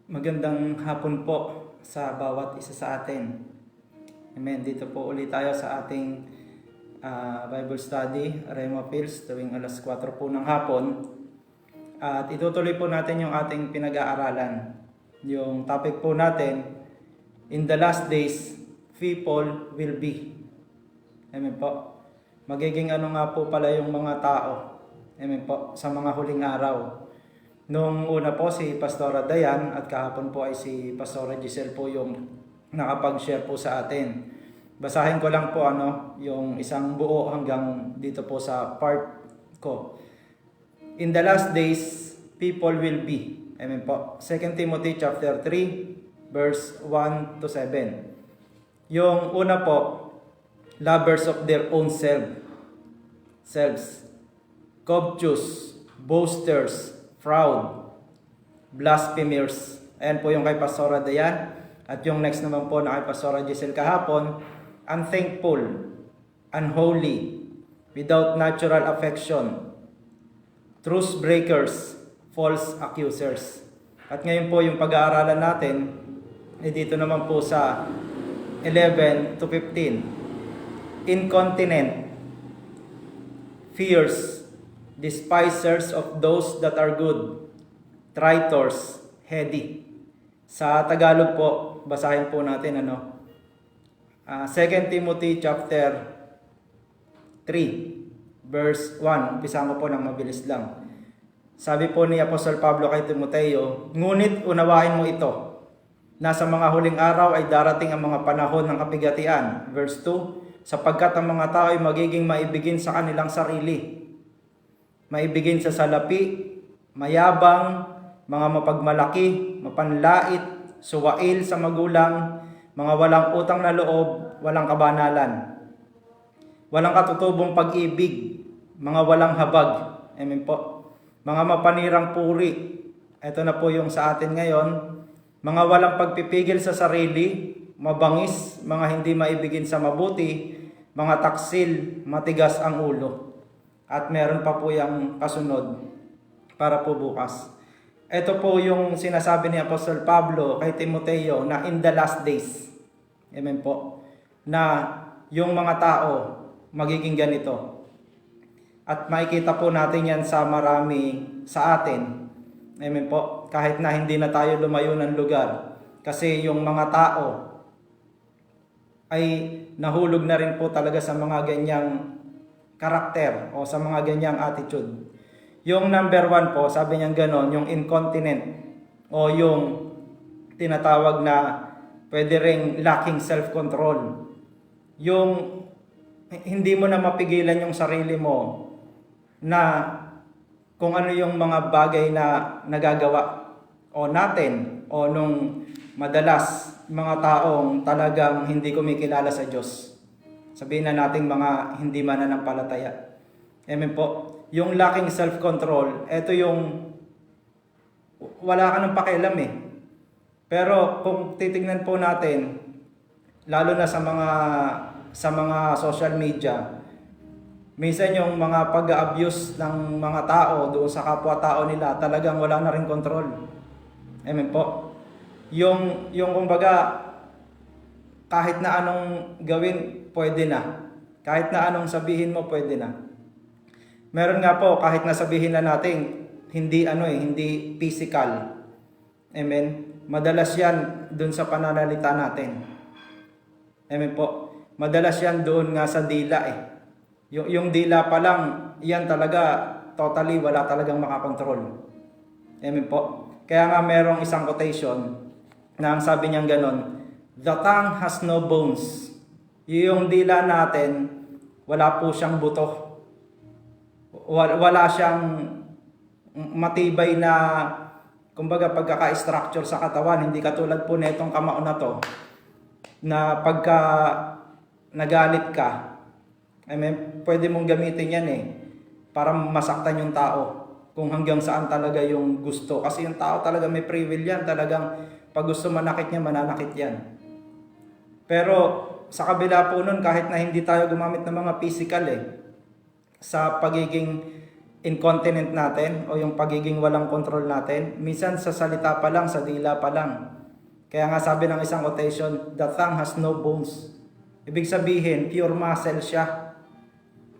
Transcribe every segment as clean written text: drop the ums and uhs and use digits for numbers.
Magandang hapon po sa bawat isa sa atin. Amen. Dito po ulit tayo sa ating Bible study, Rema Fields, tuwing alas 4 po ng hapon. At itutuloy po natin yung ating pinag-aaralan. Yung topic po natin, in the last days, people will be. Amen po. Magiging ano nga po pala yung mga tao. Amen po. Sa mga huling araw. Nung una po si Pastora Dayan at kahapon po ay si Pastora Giselle po yung nakapag-share po sa atin. Basahin ko lang po yung isang buo hanggang dito po sa part ko. In the last days, people will be. Amen po. 2 Timothy chapter 3 verse 1 to 7. Yung una po, lovers of their own selves, covetous, boasters, proud, blasphemers. Ayan po yung kay Pastora Dayan. At yung next naman po na kay Pastora Giselle kahapon, unthankful, unholy, without natural affection, truce breakers, false accusers. At ngayon po yung pag-aaralan natin, dito naman po sa 11 to 15. Incontinent, fierce, despisers of those that are good, traitors, heady. Sa Tagalog po, basahin po natin 2 Timothy chapter 3 verse 1. Umpisahan ko po ng mabilis lang. Sabi po ni Apostol Pablo kay Timoteo, ngunit unawain mo ito, na sa mga huling araw ay darating ang mga panahon ng kapigatian. Verse 2, sapagkat ang mga tao ay magiging maibigin sa kanilang sarili, maibigin sa salapi, mayabang, mga mapagmalaki, mapanlait, suwail sa magulang, mga walang utang na loob, walang kabanalan, walang katutubong pag-ibig, mga walang habag. Amen po. Mga mapanirang puri. Ito na po yung sa atin ngayon. Mga walang pagpipigil sa sarili, mabangis, mga hindi maibigin sa mabuti, mga taksil, matigas ang ulo. At meron pa po yung kasunod para po bukas. Ito po yung sinasabi ni Apostol Pablo kay Timoteo na in the last days. Amen po. Na yung mga tao magiging ganito. At makikita po natin yan sa marami sa atin. Amen po. Kahit na hindi na tayo lumayo ng lugar. Kasi yung mga tao ay nahulog na rin po talaga sa mga ganyang karakter o sa mga ganyang attitude. Yung number 1 po, sabi niya ganon, yung incontinent o yung tinatawag na pwede ring lacking self-control. Yung hindi mo na mapigilan yung sarili mo na kung ano yung mga bagay na nagagawa o natin o nung madalas mga taong talagang hindi kumikilala sa Diyos. Sabihin na natin mga hindi mananampalataya. Amen po. Yung lacking self-control, ito yung wala ka ng pakialam eh. Pero kung titingnan po natin, lalo na sa mga social media, minsan yung mga pag-abuse ng mga tao doon sa kapwa-tao nila, talagang wala na rin control. Amen po. Yung kumbaga, kahit na anong gawin, pwede na. Kahit na anong sabihin mo, pwede na. Meron nga po, kahit na sabihin na natin, hindi physical. Amen. Madalas yan doon sa pananalita natin. Amen po. Madalas yan doon nga sa dila eh. Yung dila pa lang, yan talaga, totally wala talagang makakontrol. Amen po. Kaya nga merong isang quotation na ang sabi niyang ganon, the tongue has no bones. Yung dila natin, wala po siyang buto. Wala siyang matibay na, kumbaga pagkaka-structure sa katawan. Hindi katulad po na itong kamao na to, na pagka nagalit ka, pwede mong gamitin yan para masaktan yung tao. Kung hanggang saan talaga yung gusto. Kasi yung tao talaga may free will yan. Talagang pag gusto manakit niya, mananakit yan. Pero sa kabila po nun, kahit na hindi tayo gumamit ng mga physical sa pagiging incontinent natin o yung pagiging walang control natin. Minsan sa salita pa lang, sa dila pa lang. Kaya nga sabi ng isang quotation, the tongue has no bones. Ibig sabihin, pure muscle siya.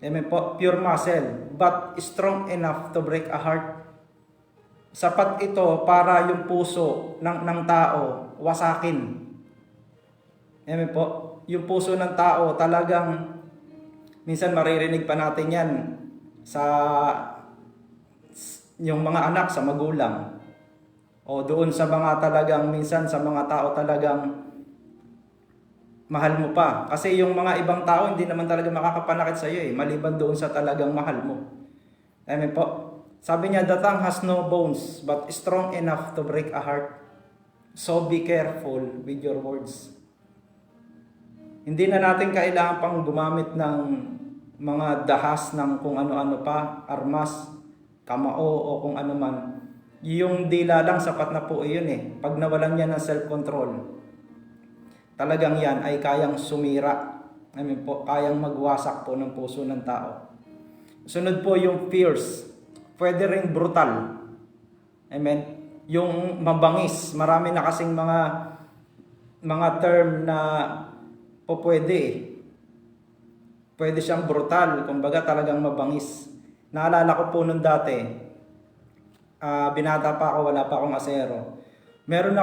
Amen po, pure muscle, but strong enough to break a heart. Sapat ito para yung puso ng tao wasakin. Amen po, yung puso ng tao talagang, minsan maririnig pa natin yan sa yung mga anak sa magulang. O doon sa mga talagang, minsan sa mga tao talagang mahal mo pa. Kasi yung mga ibang tao hindi naman talaga makakapanakit sa iyo maliban doon sa talagang mahal mo. Amen po. Sabi niya, the tongue has no bones, but strong enough to break a heart. So be careful with your words. Hindi na natin kailangan pang gumamit ng mga dahas ng kung ano-ano pa, armas, kamao o kung ano man. Yung dila lang sapat na po iyon Pag nawalan niya ng self-control, talagang yan ay kayang sumira. Amen po, kayang magwasak po ng puso ng tao. Sunod po yung fierce. Pwede ring brutal. Amen. Yung mabangis. Marami na kasing mga term na po pwede Pwede siyang brutal. Kumbaga talagang mabangis. Naalala ko po nung dati, binata pa ako, wala pa akong asero. Meron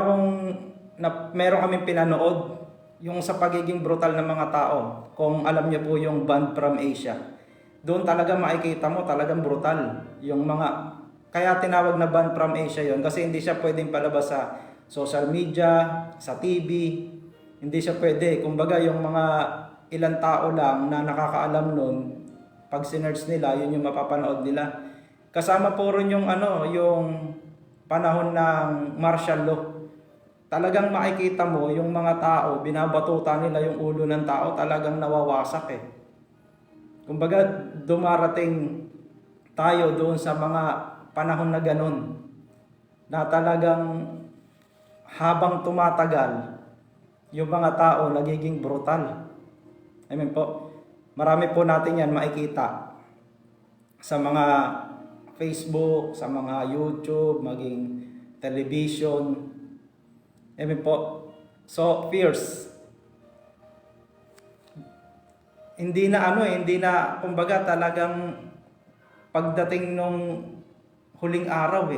kaming pinanood yung sa pagiging brutal ng mga tao. Kung alam niyo po yung Band from Asia. Doon talaga makikita mo talagang brutal. Kaya tinawag na Band from Asia yon kasi hindi siya pwedeng palabas sa social media, sa TV. Hindi siya pwede. Kumbaga yung mga ilang tao lang na nakakaalam nun, pag sinerge nila, yun yung mapapanood nila. Kasama po rin yung panahon ng martial law. Talagang makikita mo yung mga tao, binabatutan nila yung ulo ng tao, talagang nawawasak Kumbaga, dumarating tayo doon sa mga panahon na ganun, na talagang habang tumatagal, yung mga tao nagiging brutal. Amen po. Marami po natin yan makikita sa mga Facebook, sa mga YouTube, maging television. Amen po. So, fierce. Hindi na kumbaga talagang pagdating nung huling araw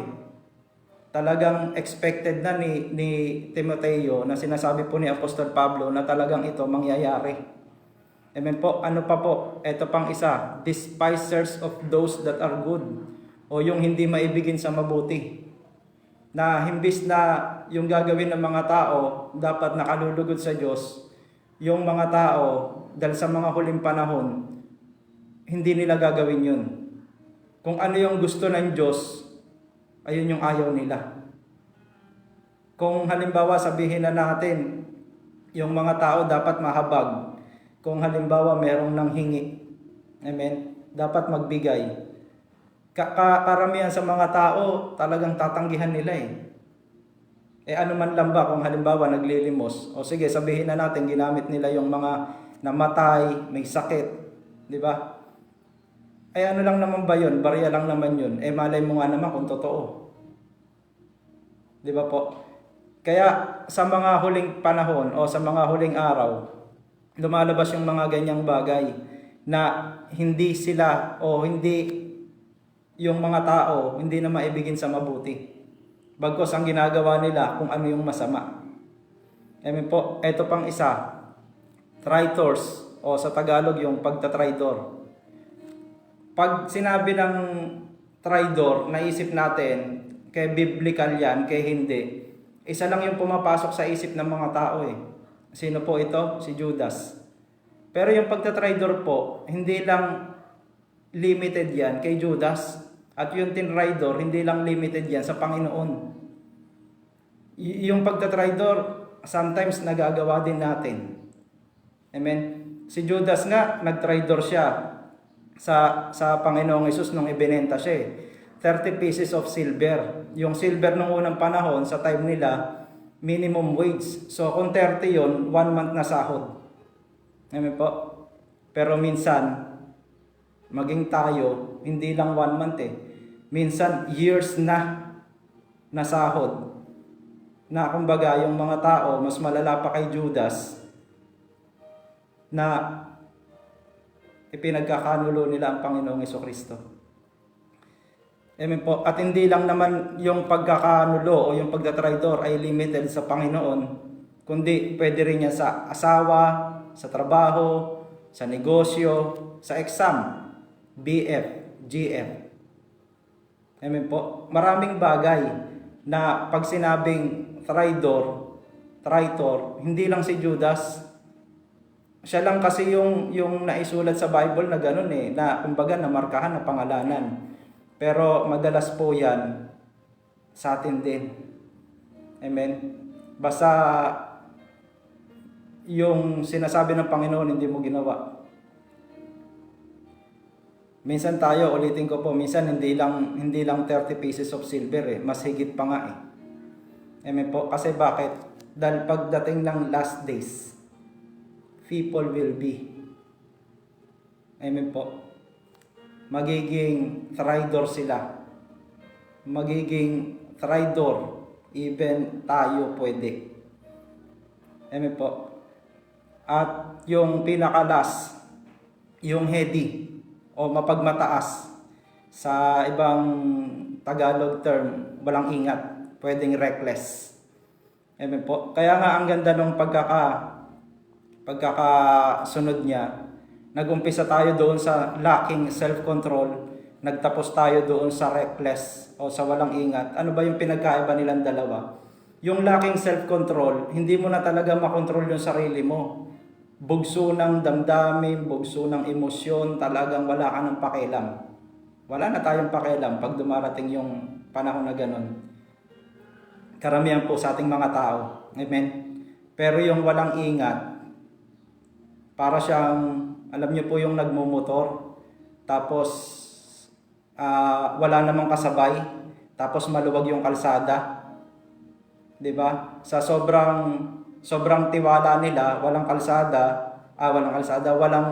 talagang expected na ni Timoteo na sinasabi po ni Apostol Pablo na talagang ito mangyayari. Amen po. Ano pa po? Ito pang isa. Despisers of those that are good. O yung hindi maibigin sa mabuti. Na himbis na yung gagawin ng mga tao dapat nakalulugod sa Diyos, yung mga tao dahil sa mga huling panahon, hindi nila gagawin yun. Kung ano yung gusto ng Diyos, ayun yung ayaw nila. Kung halimbawa sabihin na natin, yung mga tao dapat mahabag. Kung halimbawa merong nanghingi, amen, dapat magbigay. Karamihan sa mga tao, talagang tatanggihan nila ano man lang ba kung halimbawa naglilimos, o sige sabihin na natin ginamit nila yung mga namatay, may sakit, di ba? Ano lang naman ba yun? Barya lang naman yun. Malay mo nga naman kung totoo. Di ba po? Kaya sa mga huling panahon o sa mga huling araw, lumalabas yung mga ganyang bagay na hindi sila o hindi yung mga tao hindi na maibigin sa mabuti. Bagkus ang ginagawa nila kung ano yung masama. Amen po. Ito pang isa. Traitors o sa Tagalog yung pagtatraidor. Pag sinabi ng traidor, naisip natin kay biblical yan, kay hindi. Isa lang yung pumapasok sa isip ng mga tao Sino po ito? Si Judas. Pero yung pagtatraidor po, hindi lang limited yan kay Judas. At yung tinraidor, hindi lang limited yan sa Panginoon. Yung pagtatraidor, sometimes nagagawa din natin. Amen? Si Judas nga, nagtraidor siya sa Panginoong Hesus nung ibinenta siya 30 pieces of silver. Yung silver nung unang panahon, sa time nila, minimum wage. So kung 30 yon, 1 month na sahod. Amen po? Pero minsan, maging tayo, tayo, hindi lang 1 month minsan years na nasahod. Na kumbaga yung mga tao, mas malala pa kay Judas, na ipinagkakanulo nila ang Panginoong Jesucristo. Amen po. At hindi lang naman yung pagkakanulo o yung pagdatraidor ay limited sa Panginoon, kundi pwede rin yan sa asawa, sa trabaho, sa negosyo, sa exam, BF, GF. Amen po. Maraming bagay na pag sinabing traitor, hindi lang si Judas. Siya lang kasi yung naisulat sa Bible na ganun na kumbaga namarkahan na pangalanan. Pero madalas po yan sa atin din. Amen. Basta yung sinasabi ng Panginoon hindi mo ginawa. Minsan tayo, ulitin ko po, minsan hindi lang 30 pieces of silver mas higit pa nga Amen po. Kasi bakit? Dahil pagdating ng last days, people will be. Amen po. Magiging traitor sila. Magiging traitor, even tayo pwede. Amen po. At yung pinakalas, yung heady o mapagmataas, sa ibang Tagalog term, walang ingat, pwedeng reckless. Amen po. Kaya nga ang ganda ng pagkakasunod niya. Nag-umpisa tayo doon sa lacking self-control, nagtapos tayo doon sa reckless o sa walang ingat. Ano ba yung pinagkaiba nilang dalawa? Yung lacking self-control, hindi mo na talaga makontrol yung sarili mo. Bugso ng damdamin, bugso ng emosyon, talagang wala ka ng pakialam. Wala na tayong pakialam pag dumarating yung panahon na ganun. Karamihan po sa ating mga tao. Amen? Pero yung walang ingat, para siyang, alam niyo po yung nagmumotor, tapos wala namang kasabay, tapos maluwag yung kalsada. 'Di ba? Sa sobrang tiwala nila, walang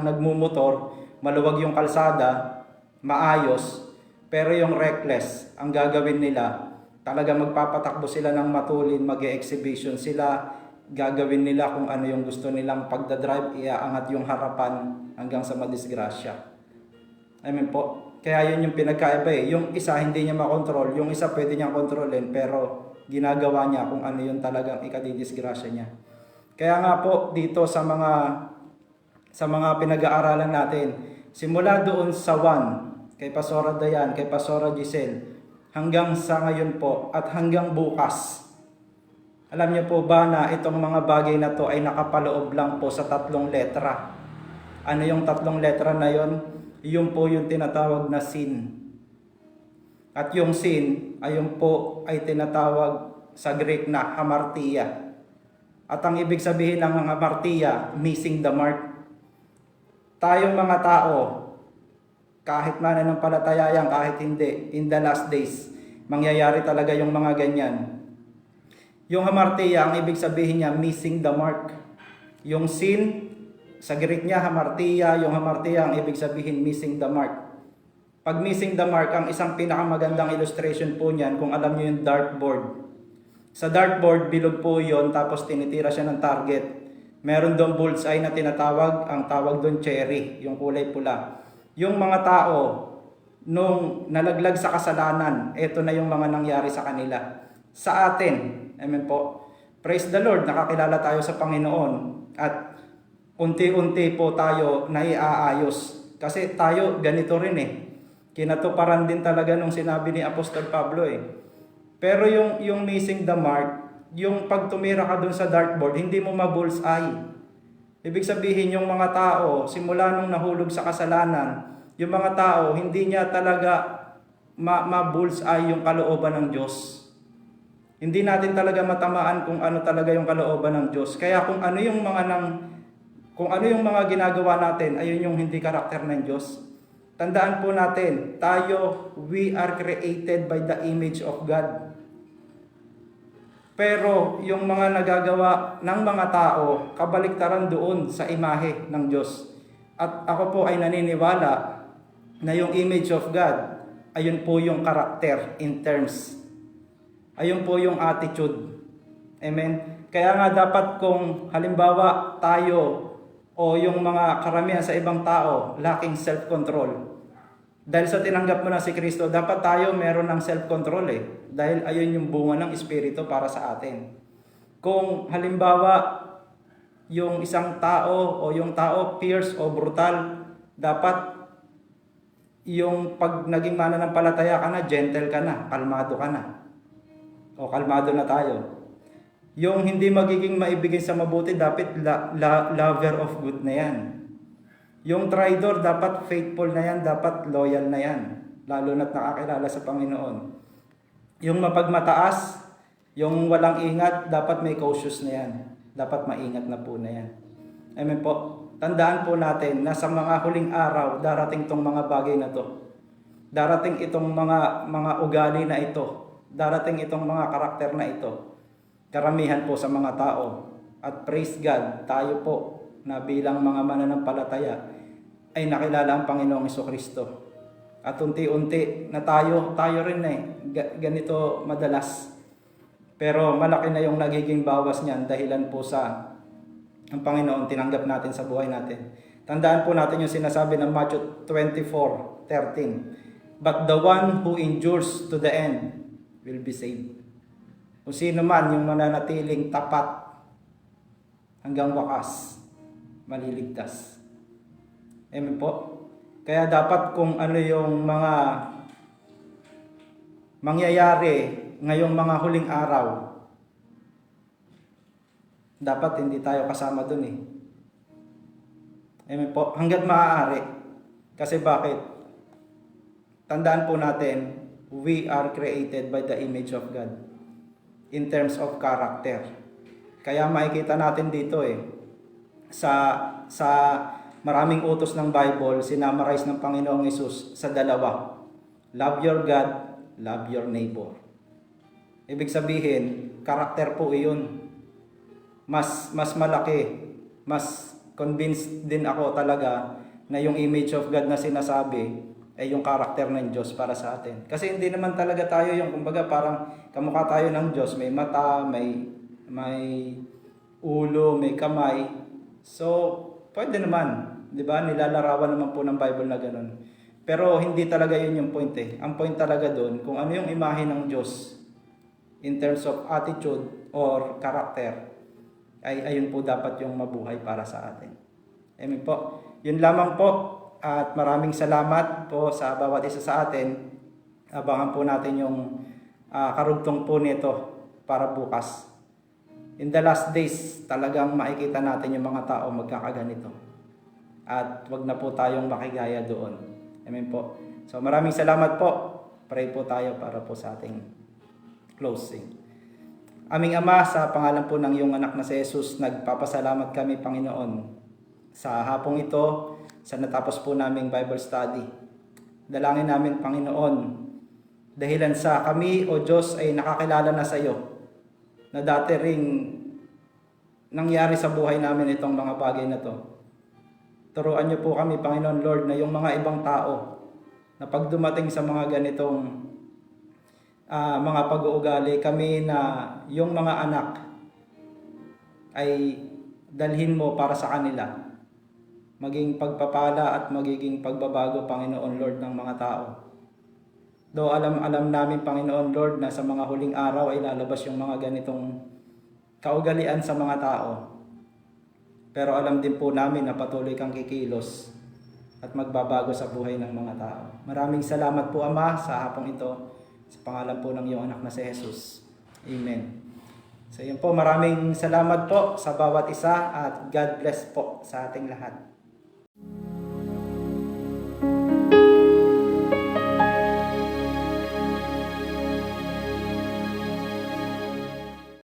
nagmumotor, maluwag yung kalsada, maayos, pero yung reckless, ang gagawin nila, talaga magpapatakbo sila ng matulin, mag-e-exhibition sila, gagawin nila kung ano yung gusto nilang pagdadrive, iaangat yung harapan hanggang sa madisgrasya. Amen po. Kaya yun yung pinagkaiba Yung isa hindi niya makontrol, yung isa pwede niyang kontrolin, pero ginagawa niya kung ano yung talagang ikadidisgrasya niya. Kaya nga po dito sa mga pinag-aaralan natin, simula doon sa 1, kay Pastora Dayan, kay Pastora Giselle, hanggang sa ngayon po at hanggang bukas. Alam niyo po ba na itong mga bagay na to ay nakapaloob lang po sa 3 letra? Ano yung 3 letra na yon? Yung po yung tinatawag na sin. At yung sin, ayun po ay tinatawag sa Greek na hamartia. At ang ibig sabihin ng hamartia, missing the mark. Tayong mga tao, kahit mananampalataya, kahit hindi, in the last days, mangyayari talaga yung mga ganyan. Yung hamartia, ang ibig sabihin niya, missing the mark. Yung sin, sa Greek niya, hamartia. Yung hamartia, ang ibig sabihin, missing the mark. Pag missing the mark, ang isang pinakamagandang illustration po niyan, kung alam niyo yung dartboard. Sa dartboard, bilog po yon, tapos tinitira siya ng target. Meron doon bullseye na tinatawag, ang tawag doon cherry, yung kulay pula. Yung mga tao, nung nalaglag sa kasalanan, ito na yung mga nangyari sa kanila. Sa atin, amen po. Praise the Lord, nakakilala tayo sa Panginoon at unti-unti po tayo naiaayos. Kasi tayo ganito rin Kinatuparan din talaga nung sinabi ni Apostol Pablo Pero yung missing the mark, yung pag tumira ka dun sa dartboard, hindi mo ma-bullseye. Ibig sabihin yung mga tao, simula nung nahulog sa kasalanan, yung mga tao, hindi niya talaga ma-bullseye yung kalooban ng Diyos. Hindi natin talaga matamaan kung ano talaga yung kalooban ng Diyos. Kaya kung ano yung mga ginagawa natin, ayun yung hindi karakter ng Diyos. Tandaan po natin, we are created by the image of God. Pero yung mga nagagawa ng mga tao, kabaliktaran doon sa imahe ng Diyos. At ako po ay naniniwala na yung image of God, ayun po yung character in terms. Ayun po yung attitude. Amen? Kaya nga dapat kung halimbawa tayo o yung mga karamihan sa ibang tao lacking self-control, dahil sa tinanggap mo na si Kristo, dapat tayo meron ng self-control eh. Dahil ayun yung bunga ng Espiritu para sa atin. Kung halimbawa, yung isang tao o yung tao fierce o brutal, dapat yung pag naging mananampalataya ka na, gentle ka na, kalmado ka na. O kalmado na tayo. Yung hindi magiging maibigay sa mabuti, dapat lover of good na yan. Yung traidor, dapat faithful na yan, dapat loyal na yan. Lalo na't nakakilala sa Panginoon. Yung mapagmataas, yung walang ingat, dapat may cautious na yan. Dapat maingat na po na yan. Amen po. Tandaan po natin na sa mga huling araw, darating itong mga bagay na to. Darating itong mga ugali na ito. Darating itong mga karakter na ito. Karamihan po sa mga tao. At praise God, tayo po na bilang mga mananampalataya ay nakilala ang Panginoong Jesucristo. At unti-unti na tayo rin ganito madalas. Pero malaki na yung nagiging bawas niyan dahilan po sa ang Panginoon tinanggap natin sa buhay natin. Tandaan po natin yung sinasabi ng Matthew 24:13. But the one who endures to the end will be saved. Kung sino man yung mananatiling tapat hanggang wakas, maliligtas. Amen po? Kaya dapat kung ano yung mga mangyayari ngayong mga huling araw, dapat hindi tayo kasama dun eh. Amen po? Hanggat maaari. Kasi bakit? Tandaan po natin, we are created by the image of God in terms of character. Kaya makikita natin dito eh, sa maraming utos ng Bible, sinamarize ng Panginoong Hesus sa dalawa. Love your God, love your neighbor. Ibig sabihin, karakter po iyon. Mas malaki, mas convinced din ako talaga na yung image of God na sinasabi ay yung karakter ng Diyos para sa atin. Kasi hindi naman talaga tayo yung, kumbaga parang kamukha tayo ng Diyos, may mata, may ulo, may kamay. So, pwede naman, 'di ba? Nilalarawan naman po ng Bible na ganun. Pero hindi talaga yun yung point eh. Ang point talaga doon, kung ano yung imahe ng Diyos in terms of attitude or character, ay ayun po dapat yung mabuhay para sa atin. Amen po. Yun lamang po. At maraming salamat po sa bawat isa sa atin. Abangan po natin yung karugtong po nito para bukas. In the last days, talagang makikita natin yung mga tao magkakaganito. At wag na po tayong makigaya doon. Amen po. So maraming salamat po. Pray po tayo para po sa ating closing. Aming Ama, sa pangalan po ng iyong anak na si Jesus, nagpapasalamat kami, Panginoon, sa hapong ito, sa natapos po naming Bible study. Dalangin namin, Panginoon, dahilan sa kami, O Diyos, ay nakakilala na sa iyo, na dati ring nangyari sa buhay namin itong mga bagay na to. Turuan niyo po kami, Panginoon Lord, na yung mga ibang tao, na pag dumating sa mga ganitong mga pag-uugali, kami na yung mga anak ay dalhin mo para sa kanila. Maging pagpapala at magiging pagbabago, Panginoon Lord, ng mga tao. Do alam namin, Panginoon Lord, na sa mga huling araw ay lalabas yung mga ganitong kaugalian sa mga tao. Pero alam din po namin na patuloy kang kikilos at magbabago sa buhay ng mga tao. Maraming salamat po, Ama, sa hapong ito. Sa pangalan po ng iyong anak na si Jesus. Amen. So yun po, maraming salamat po sa bawat isa at God bless po sa ating lahat.